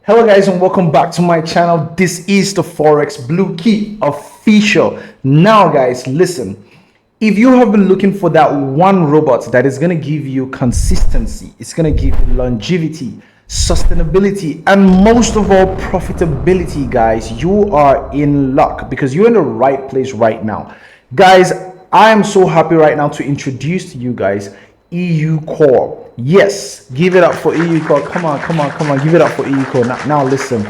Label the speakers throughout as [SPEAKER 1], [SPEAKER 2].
[SPEAKER 1] Hello guys and welcome back to my channel. This is the Forex Blue Key official. Now guys, listen. If you have been looking for that one robot that is going to give you consistency, it's going to give you longevity, sustainability, and most of all profitability, guys, you are in luck because you're in the right place right now. Guys, I am so happy right now to introduce to you guys EU Core. Yes, give it up for EU Core. Come on, come on, come on. Give it up for EU Core. Now listen.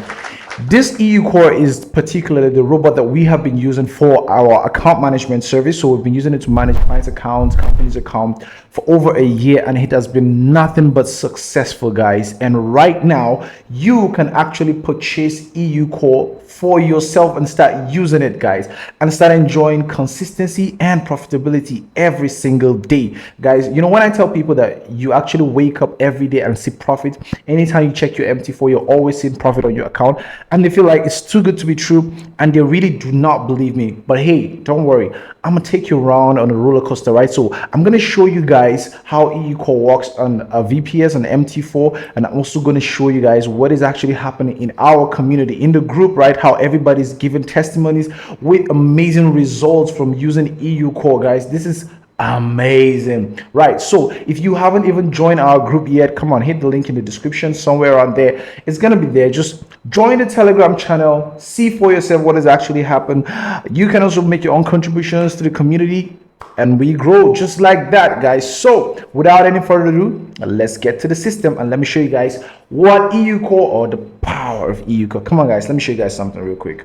[SPEAKER 1] This EU Core is particularly the robot that we have been using for our account management service. So we've been using it to manage clients' accounts, companies' accounts for over a year, and it has been nothing but successful, guys. And right now, you can actually purchase EU Core for yourself and start using it, guys, and start enjoying consistency and profitability every single day, guys. You know, when I tell people that you actually wake up every day and see profit, anytime you check your MT4, you're always seeing profit on your account, and they feel like it's too good to be true, and they really do not believe me. But hey, don't worry, I'm gonna take you around on a roller coaster ride. So I'm gonna show you guys how EU Core works on a VPS and MT4, and I'm also gonna show you guys what is actually happening in our community, in the group, right? How everybody's giving testimonies with amazing results from using EU Core, guys. This is amazing, right? So if you haven't even joined our group yet, come on, hit the link in the description somewhere around there. It's gonna be there. Just join the Telegram channel, see for yourself what has actually happened. You can also make your own contributions to the community, and we grow just like that, guys. So without any further ado, let's get to the system and let me show you guys what EU Core, or the power of EU Core. Come on, guys, let me show you guys something real quick.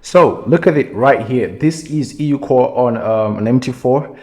[SPEAKER 1] So look at it right here. This is EU Core on an MT4.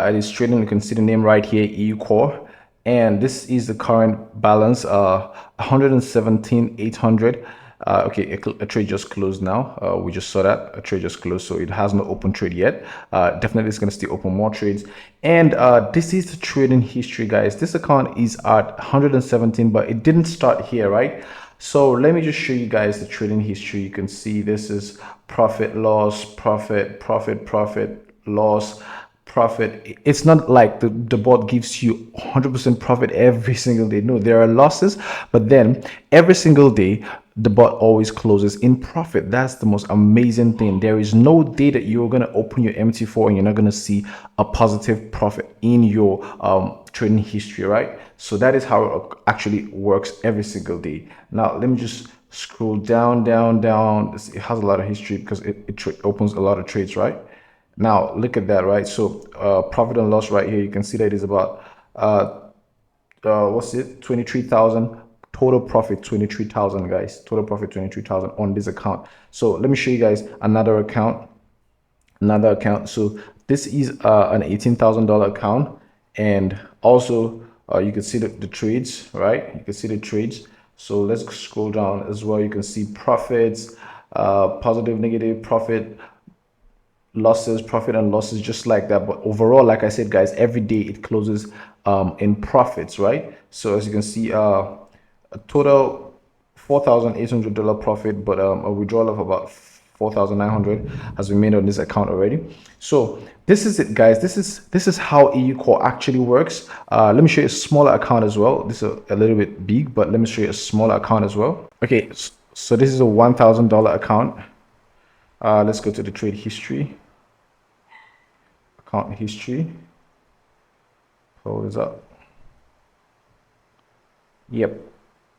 [SPEAKER 1] It is trading. You can see the name right here, EU Core, and this is the current balance, 117,800. Okay, a trade just closed now. We just saw that a trade just closed, so it has no open trade yet. Definitely it's going to still open more trades. And this is the trading history, guys. This account is at 117, but it didn't start here, right? So let me just show you guys the trading history. You can see this is profit, loss, profit, profit, profit, loss, profit. It's not like the bot gives you 100% profit every single day. No, there are losses, but then every single day the bot always closes in profit. That's the most amazing thing. There is no day that you're going to open your MT4 and you're not going to see a positive profit in your trading history, right? So that is how it actually works every single day. Now let me just scroll down. It has a lot of history because it opens a lot of trades, right? Now look at that, right? So profit and loss right here, you can see that it is about what's it, 23,000. Total profit 23,000, guys. Total profit 23,000 on this account. So let me show you guys another account. So this is an $18,000 account, and also you can see the trades, right? You can see the trades. So let's scroll down as well. You can see profits, positive, negative, profit, losses, profit and losses, just like that. But overall, like I said, guys, every day it closes in profits, right? So as you can see, a total $4,800 profit, but a withdrawal of about 4,900 has been made on this account already. So this is it, guys. This is how EU Core actually works. Let me show you a smaller account as well. This is a little bit big, but let me show you a smaller account as well. Okay, so this is a $1,000 account. Let's go to the trade history. Account history. Pull this up. Yep,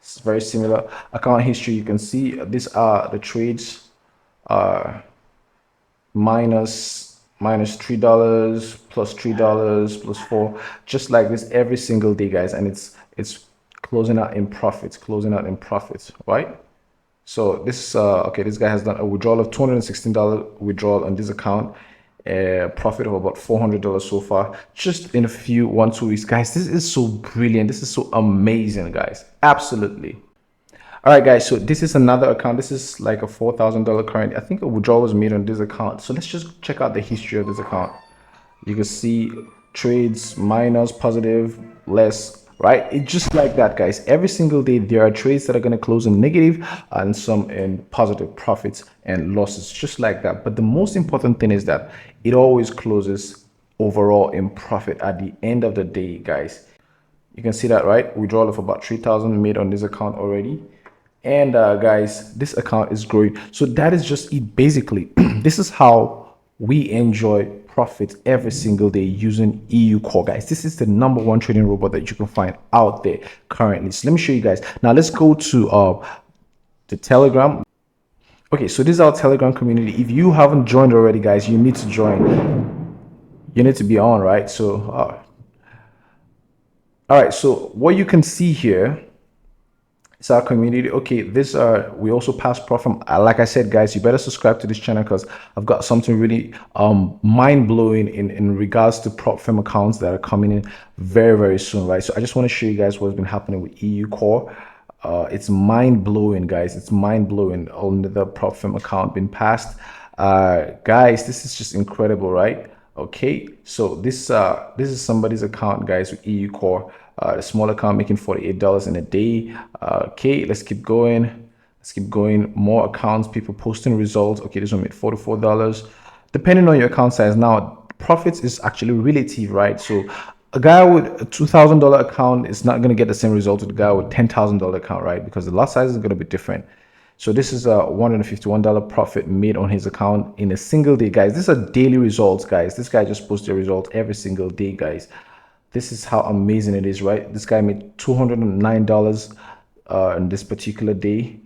[SPEAKER 1] it's very similar. Account history, you can see these are the trades, minus $3, plus $3, plus $4, just like this every single day, guys. And it's closing out in profits, right? So this okay, this guy has done a withdrawal of $216 withdrawal on this account, profit of about $400 so far, just in a few 1-2 weeks, guys. This is so brilliant. This is so amazing, guys. Absolutely. All right, guys, so this is another account. This is like a $4,000 current. I think a withdrawal was made on this account. So let's just check out the history of this account. You can see trades, minus, positive, less, right? It's just like that, guys. Every single day there are trades that are going to close in negative and some in positive, profits and losses, just like that. But the most important thing is that it always closes overall in profit at the end of the day, guys. You can see that, right? Withdrawal of about 3,000 made on this account already. And guys, this account is growing. So that is just it. Basically, this is how we enjoy profit every single day using EU Core, guys. This is the number one trading robot that you can find out there currently. So let me show you guys. Now let's go to the Telegram. Okay, so this is our Telegram community. If you haven't joined already, guys, you need to join. You need to be on, right? So all right, so what you can see here, it's our community. Okay, this we also pass profit. Like I said, guys, you better subscribe to this channel because I've got something really mind-blowing in regards to prop firm accounts that are coming in very soon, right? So I just want to show you guys what's been happening with EU Core. It's mind-blowing, guys. It's mind-blowing on the prop firm account being passed. Guys, this is just incredible, right? Okay, so this is somebody's account, guys, with EU Core. The small account making $48 in a day. Okay, let's keep going. Let's keep going. More accounts, people posting results. Okay, this one made $44. Depending on your account size. Now, profits is actually relative, right? So a guy with a $2,000 account is not going to get the same result with a guy with $10,000 account, right? Because the lot size is going to be different. So this is a $151 profit made on his account in a single day, guys. These are daily results, guys. This guy just posts a result every single day, guys. This is how amazing it is, right? This guy made $209 in this particular day.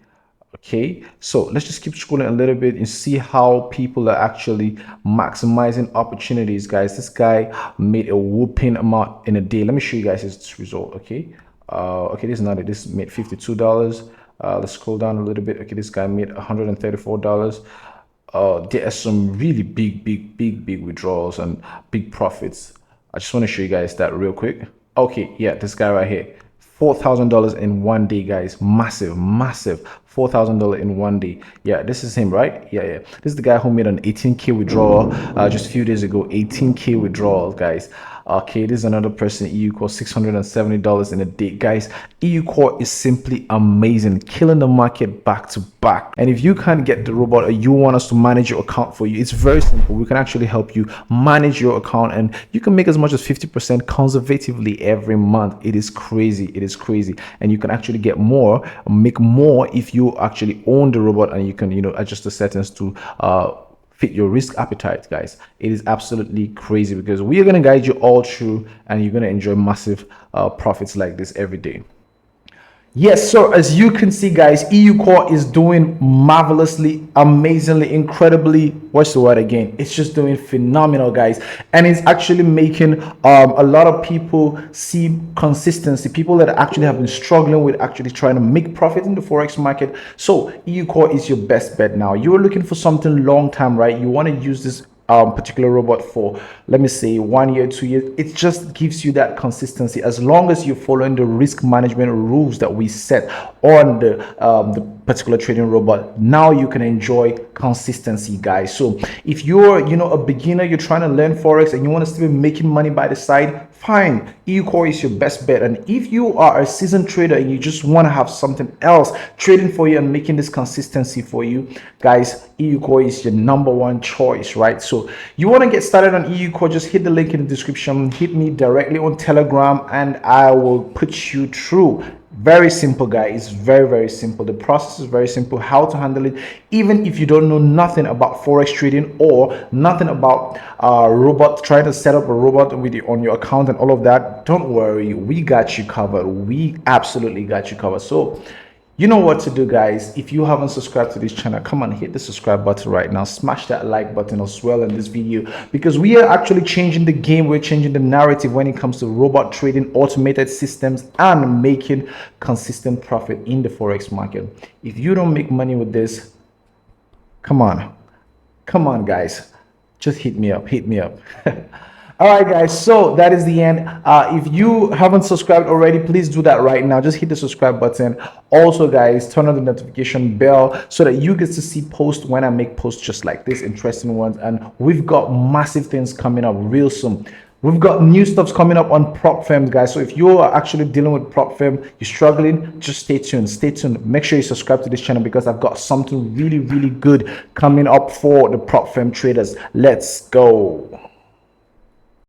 [SPEAKER 1] Okay, so let's just keep scrolling a little bit and see how people are actually maximizing opportunities, guys. This guy made a whooping amount in a day. Let me show you guys his result. Okay, okay, this is not it. This made $52. Let's scroll down a little bit. Okay, this guy made $134. There are some really big withdrawals and big profits. I just want to show you guys that real quick. Okay, yeah, this guy right here, $4,000 in one day, guys. Massive $4,000 in one day. Yeah, this is him, right? Yeah. This is the guy who made an 18K withdrawal just a few days ago. 18K withdrawal, guys. Okay, this is another person. EU Core, $670 in a day, guys. EU Core is simply amazing, killing the market back to back. And if you can't get the robot or you want us to manage your account for you, it's very simple. We can actually help you manage your account, and you can make as much as 50% conservatively every month. It is crazy. It is crazy. And you can actually get more, make more if you actually own the robot, and you can, adjust the settings to fit your risk appetite, guys. It is absolutely crazy because we are going to guide you all through, and you're going to enjoy massive profits like this every day. Yes, so as you can see, guys, EU Core is doing marvelously, amazingly, incredibly, what's the word again? It's just doing phenomenal, guys. And it's actually making a lot of people see consistency, people that actually have been struggling with actually trying to make profit in the Forex market. So EU Core is your best bet now. You're looking for something long term, right? You want to use this particular robot for, let me say, 1 year, 2 years. It just gives you that consistency as long as you're following the risk management rules that we set on the particular trading robot. Now you can enjoy consistency, guys. So if you're a beginner, you're trying to learn Forex and you want to still be making money by the side, fine, EU Core is your best bet. And if you are a seasoned trader and you just want to have something else trading for you and making this consistency for you, guys, EU Core is your number one choice, right? So you want to get started on EU Core, just hit the link in the description, hit me directly on Telegram, and I will put you through. Very simple, guys. Very simple. The process is very simple. How to handle it, even if you don't know nothing about Forex trading or nothing about robot, trying to set up a robot with you on your account and all of that, don't worry, we got you covered. We absolutely got you covered. So you know what to do, guys. If you haven't subscribed to this channel, come on, hit the subscribe button right now. Smash that like button as well in this video, because we are actually changing the game. We're changing the narrative when it comes to robot trading, automated systems, and making consistent profit in the Forex market. If you don't make money with this, come on, guys, just hit me up. All right, guys, so that is the end. If you haven't subscribed already, please do that right now. Just hit the subscribe button. Also, guys, turn on the notification bell so that you get to see posts when I make posts just like this, interesting ones. And we've got massive things coming up real soon. We've got new stuffs coming up on prop firms, guys. So if you are actually dealing with prop firm, you're struggling, just stay tuned. Make sure you subscribe to this channel because I've got something really good coming up for the prop firm traders. Let's go.